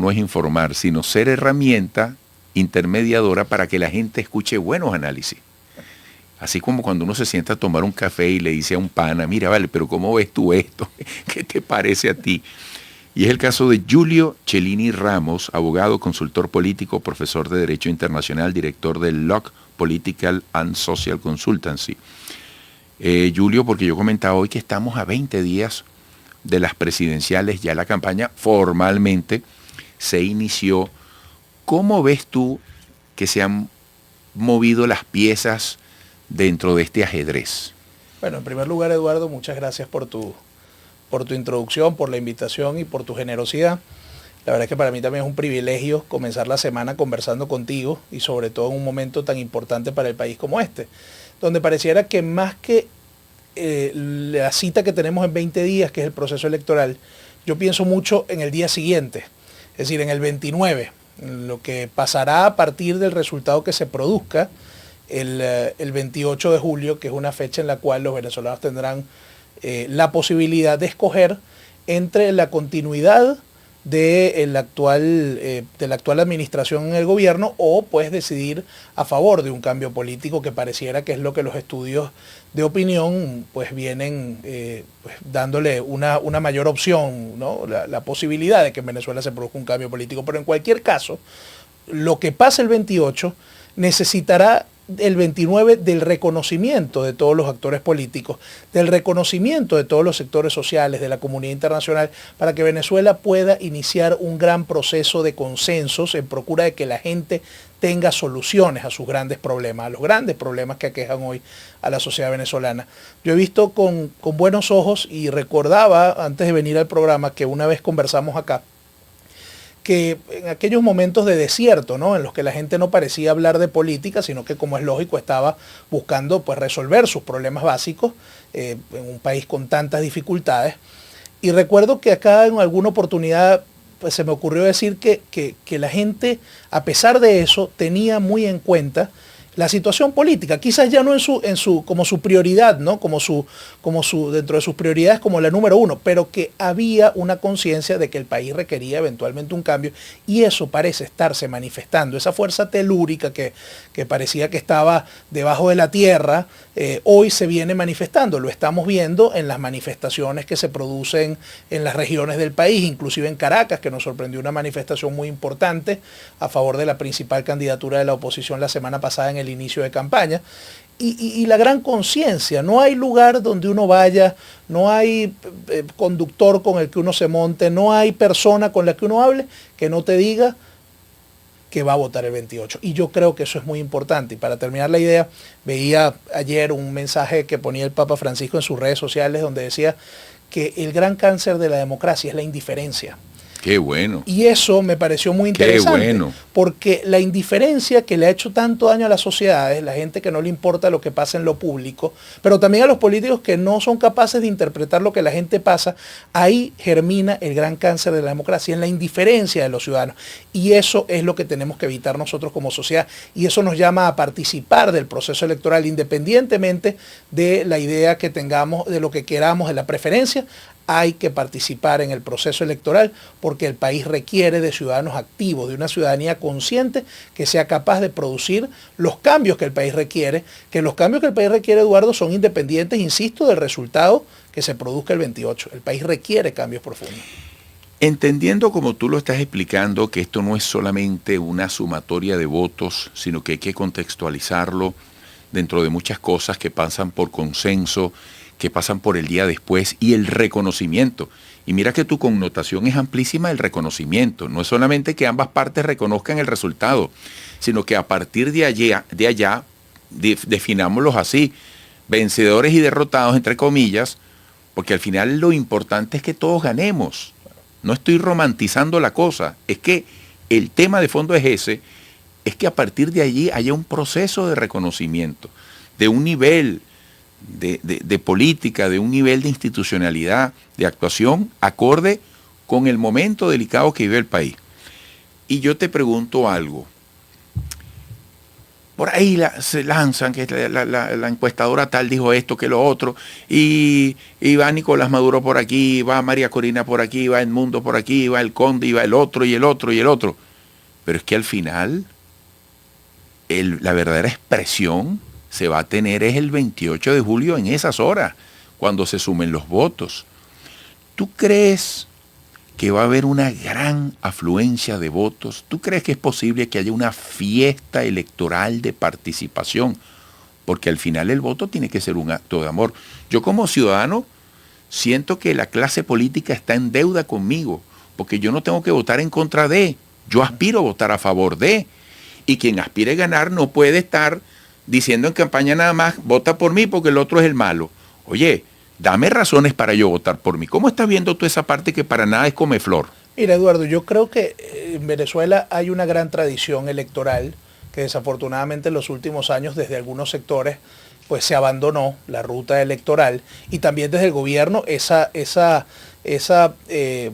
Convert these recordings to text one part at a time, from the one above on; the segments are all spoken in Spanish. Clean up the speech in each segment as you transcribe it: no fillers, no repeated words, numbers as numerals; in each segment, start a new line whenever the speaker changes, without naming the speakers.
no es informar, sino ser herramienta intermediadora para que la gente escuche buenos análisis. Así como cuando uno se sienta a tomar un café y le dice a un pana, mira, vale, pero ¿cómo ves tú esto? ¿Qué te parece a ti? Y es el caso de Giulio Cellini Ramos, abogado, consultor político, profesor de Derecho Internacional, director del Locke Political and Social Consultancy. Giulio, porque yo comentaba hoy que estamos a 20 días de las presidenciales, ya la campaña formalmente se inició. ¿Cómo ves tú que se han movido las piezas dentro de este ajedrez?
Bueno, en primer lugar, Eduardo, muchas gracias por tu introducción, por la invitación y por tu generosidad. La verdad es que para mí también es un privilegio comenzar la semana conversando contigo y sobre todo en un momento tan importante para el país como este, donde pareciera que más que la cita que tenemos en 20 días, que es el proceso electoral, yo pienso mucho en el día siguiente, es decir, en el 29, en lo que pasará a partir del resultado que se produzca el 28 de julio, que es una fecha en la cual los venezolanos tendrán la posibilidad de escoger entre la continuidad de la actual administración en el gobierno o pues decidir a favor de un cambio político, que pareciera que es lo que los estudios de opinión pues vienen pues, dándole una mayor opción, ¿no? La posibilidad de que en Venezuela se produzca un cambio político. Pero en cualquier caso, lo que pasa el 28 necesitará el 29 del reconocimiento de todos los actores políticos, del reconocimiento de todos los sectores sociales, de la comunidad internacional, para que Venezuela pueda iniciar un gran proceso de consensos en procura de que la gente tenga soluciones a sus grandes problemas, a los grandes problemas que aquejan hoy a la sociedad venezolana. Yo he visto con buenos ojos y recordaba antes de venir al programa que una vez conversamos acá, que en aquellos momentos de desierto, ¿no?, en los que la gente no parecía hablar de política, sino que, como es lógico, estaba buscando pues, resolver sus problemas básicos en un país con tantas dificultades. Y recuerdo que acá en alguna oportunidad pues, se me ocurrió decir que la gente, a pesar de eso, tenía muy en cuenta la situación política, quizás ya no como su prioridad, ¿no? Dentro de sus prioridades como la número uno, pero que había una conciencia de que el país requería eventualmente un cambio, y eso parece estarse manifestando. Esa fuerza telúrica que parecía que estaba debajo de la tierra, hoy se viene manifestando. Lo estamos viendo en las manifestaciones que se producen en las regiones del país, inclusive en Caracas, que nos sorprendió una manifestación muy importante a favor de la principal candidatura de la oposición la semana pasada en el inicio de campaña, y la gran conciencia. No hay lugar donde uno vaya, no hay conductor con el que uno se monte, no hay persona con la que uno hable que no te diga que va a votar el 28. Y yo creo que eso es muy importante. Y para terminar la idea, veía ayer un mensaje que ponía el Papa Francisco en sus redes sociales donde decía que el gran cáncer de la democracia es la indiferencia.
Qué bueno.
Y eso me pareció muy interesante.
Qué bueno.
Porque la indiferencia que le ha hecho tanto daño a las sociedades, la gente que no le importa lo que pasa en lo público, pero también a los políticos que no son capaces de interpretar lo que la gente pasa, ahí germina el gran cáncer de la democracia, en la indiferencia de los ciudadanos. Y eso es lo que tenemos que evitar nosotros como sociedad. Y eso nos llama a participar del proceso electoral, independientemente de la idea que tengamos, de lo que queramos, de la preferencia. Hay que participar en el proceso electoral porque el país requiere de ciudadanos activos, de una ciudadanía consciente que sea capaz de producir los cambios que el país requiere, que los cambios que el país requiere, Eduardo, son independientes, insisto, del resultado que se produzca el 28. El país requiere cambios profundos.
Entendiendo, como tú lo estás explicando, que esto no es solamente una sumatoria de votos, sino que hay que contextualizarlo dentro de muchas cosas que pasan por consenso, que pasan por el día después, y el reconocimiento. Y mira que tu connotación es amplísima, el reconocimiento. No es solamente que ambas partes reconozcan el resultado, sino que a partir de allá definámoslos así, vencedores y derrotados, entre comillas, porque al final lo importante es que todos ganemos. No estoy romantizando la cosa, es que el tema de fondo es ese, es que a partir de allí haya un proceso de reconocimiento, de un nivel de política, de un nivel de institucionalidad, de actuación acorde con el momento delicado que vive el país. Y yo te pregunto algo. por ahí se lanzan, que la encuestadora tal dijo esto, que lo otro, y va Nicolás Maduro por aquí, va María Corina por aquí, va Edmundo por aquí, va el Conde, y va el otro, y el otro, y el otro. Pero es que al final, la verdadera expresión se va a tener es el 28 de julio en esas horas, cuando se sumen los votos. ¿Tú crees que va a haber una gran afluencia de votos? ¿Tú crees que es posible que haya una fiesta electoral de participación? Porque al final el voto tiene que ser un acto de amor. Yo como ciudadano siento que la clase política está en deuda conmigo, porque yo no tengo que votar en contra de, yo aspiro a votar a favor de, y quien aspire a ganar no puede estar diciendo en campaña nada más, vota por mí porque el otro es el malo. Oye, dame razones para yo votar por mí. ¿Cómo estás viendo tú esa parte que para nada es comeflor?
Mira, Eduardo, yo creo que en Venezuela hay una gran tradición electoral que desafortunadamente en los últimos años desde algunos sectores pues se abandonó la ruta electoral, y también desde el gobierno esa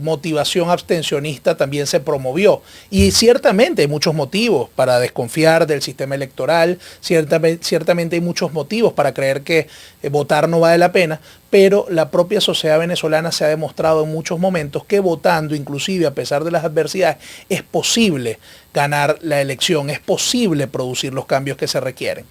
motivación abstencionista también se promovió. Y ciertamente hay muchos motivos para desconfiar del sistema electoral, ciertamente hay muchos motivos para creer que votar no vale la pena, pero la propia sociedad venezolana se ha demostrado en muchos momentos que votando, inclusive a pesar de las adversidades, es posible ganar la elección, es posible producir los cambios que se requieren.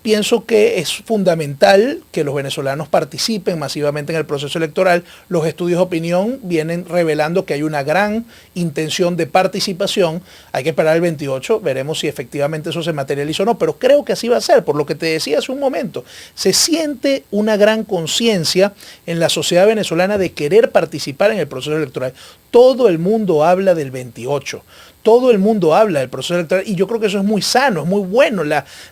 Pienso que es fundamental que los venezolanos participen masivamente en el proceso electoral. Los estudios de opinión vienen revelando que hay una gran intención de participación. Hay que esperar el 28, veremos si efectivamente eso se materializa o no, pero creo que así va a ser, por lo que te decía hace un momento. Se siente una gran conciencia en la sociedad venezolana de querer participar en el proceso electoral. Todo el mundo habla del 28. Todo el mundo habla del proceso electoral y yo creo que eso es muy sano, es muy bueno,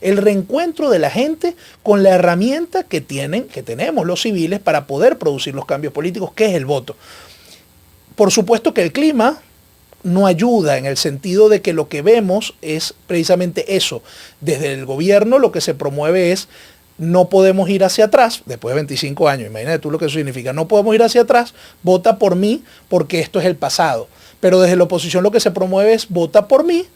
el reencuentro de la gente con la herramienta que tenemos los civiles para poder producir los cambios políticos, que es el voto. Por supuesto que el clima no ayuda en el sentido de que lo que vemos es precisamente eso. Desde el gobierno lo que se promueve es no podemos ir hacia atrás, después de 25 años, imagínate tú lo que eso significa, no podemos ir hacia atrás, vota por mí porque esto es el pasado. Pero desde la oposición lo que se promueve es vota por mí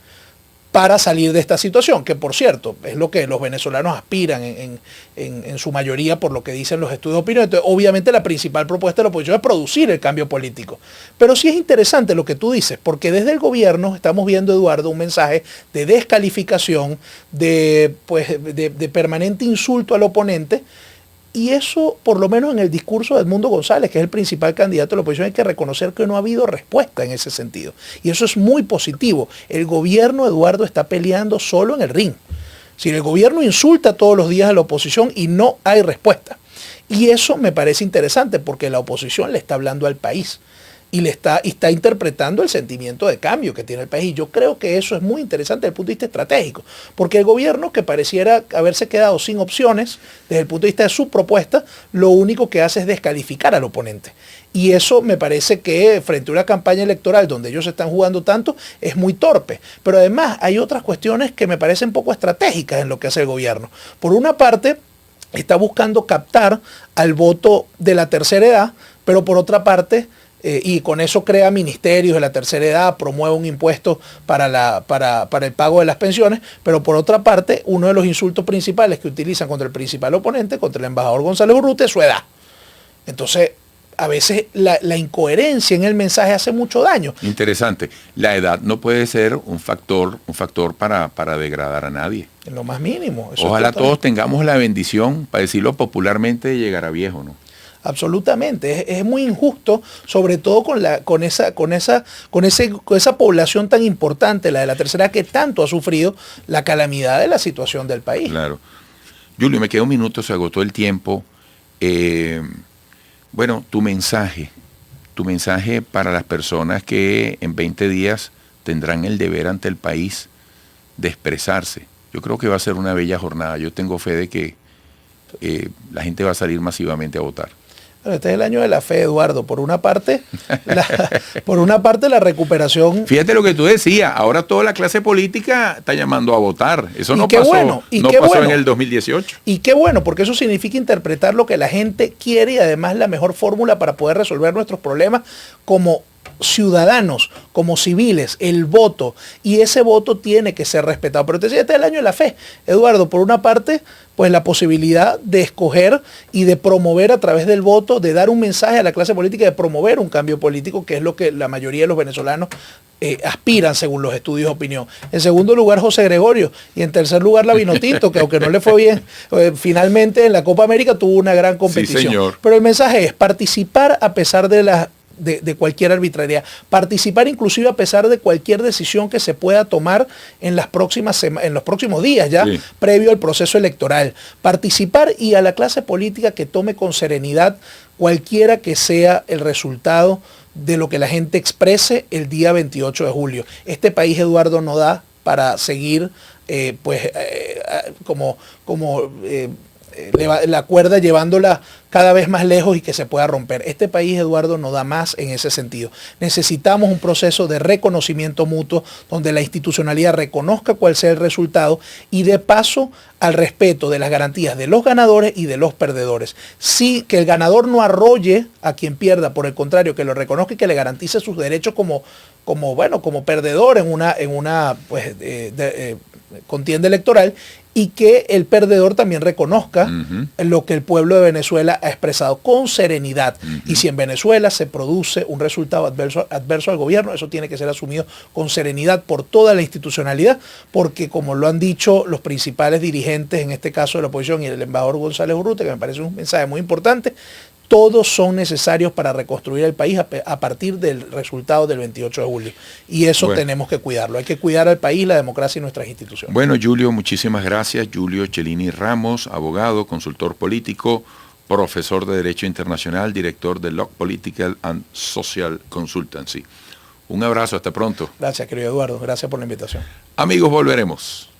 para salir de esta situación, que por cierto, es lo que los venezolanos aspiran en su mayoría por lo que dicen los estudios de opinión. Entonces, obviamente la principal propuesta de la oposición es producir el cambio político. Pero sí es interesante lo que tú dices, porque desde el gobierno estamos viendo, Eduardo, un mensaje de descalificación, de permanente insulto al oponente. Y eso, por lo menos en el discurso de Edmundo González, que es el principal candidato de la oposición, hay que reconocer que no ha habido respuesta en ese sentido. Y eso es muy positivo. El gobierno, Eduardo, está peleando solo en el ring. Si el gobierno insulta todos los días a la oposición y no hay respuesta. Y eso me parece interesante porque la oposición le está hablando al país. Y está interpretando el sentimiento de cambio que tiene el país. Y yo creo que eso es muy interesante desde el punto de vista estratégico, porque el gobierno, que pareciera haberse quedado sin opciones desde el punto de vista de su propuesta, lo único que hace es descalificar al oponente. Y eso me parece que frente a una campaña electoral donde ellos están jugando tanto, es muy torpe. Pero además hay otras cuestiones que me parecen poco estratégicas en lo que hace el gobierno. Por una parte, está buscando captar al voto de la tercera edad, pero por otra parte, y con eso crea ministerios de la tercera edad, promueve un impuesto para el pago de las pensiones, pero por otra parte, uno de los insultos principales que utilizan contra el principal oponente, contra el embajador González Urrutia, es su edad. Entonces, a veces la incoherencia en el mensaje hace mucho daño.
Interesante. La edad no puede ser un factor para degradar a nadie.
En lo más mínimo.
Ojalá todos tengamos la bendición, para decirlo popularmente, de llegar a viejo, ¿no?
Absolutamente, es muy injusto, sobre todo con esa población tan importante, la de la tercera, que tanto ha sufrido la calamidad de la situación del país.
Claro. Julio, me queda un minuto, se agotó el tiempo. Bueno, tu mensaje para las personas que en 20 días tendrán el deber ante el país de expresarse. Yo creo que va a ser una bella jornada. Yo tengo fe de que la gente va a salir masivamente a votar.
Bueno, este es el año de la fe, Eduardo. Por una parte, la recuperación.
Fíjate lo que tú decías. Ahora toda la clase política está llamando a votar. Eso no pasó,
bueno,
en el 2018.
Y qué bueno, porque eso significa interpretar lo que la gente quiere y además la mejor fórmula para poder resolver nuestros problemas como ciudadanos, como civiles, el voto, y ese voto tiene que ser respetado. Pero te decía, este es el año de la fe, Eduardo. Por una parte, pues la posibilidad de escoger y de promover a través del voto, de dar un mensaje a la clase política, de promover un cambio político, que es lo que la mayoría de los venezolanos aspiran según los estudios de opinión. En segundo lugar, José Gregorio, y en tercer lugar, la Vinotinto, que aunque no le fue bien, finalmente en la Copa América tuvo una gran competición.
Sí, señor.
Pero el mensaje es participar a pesar de cualquier arbitrariedad, participar inclusive a pesar de cualquier decisión que se pueda tomar en los próximos días ya, sí, previo al proceso electoral, participar, y a la clase política que tome con serenidad cualquiera que sea el resultado de lo que la gente exprese el día 28 de julio. Este país, Eduardo, no da para seguir la cuerda llevándola cada vez más lejos y que se pueda romper. Este país, Eduardo, no da más en ese sentido. Necesitamos un proceso de reconocimiento mutuo donde la institucionalidad reconozca cuál sea el resultado y dé paso al respeto de las garantías de los ganadores y de los perdedores. Sí, que el ganador no arrolle a quien pierda, por el contrario, que lo reconozca y que le garantice sus derechos como perdedor en una contienda electoral, y que el perdedor también reconozca lo que el pueblo de Venezuela ha expresado con serenidad. Y si en Venezuela se produce un resultado adverso al gobierno, eso tiene que ser asumido con serenidad por toda la institucionalidad, porque como lo han dicho los principales dirigentes, en este caso de la oposición, y el embajador González Urrutia, que me parece un mensaje muy importante, todos son necesarios para reconstruir el país a partir del resultado del 28 de julio. Y eso tenemos que cuidarlo. Hay que cuidar al país, la democracia y nuestras instituciones.
Bueno, Julio, muchísimas gracias. Julio Cellini Ramos, abogado, consultor político, profesor de Derecho Internacional, director de Locke Political and Social Consultancy. Un abrazo, hasta pronto.
Gracias, querido Eduardo. Gracias por la invitación.
Amigos, volveremos.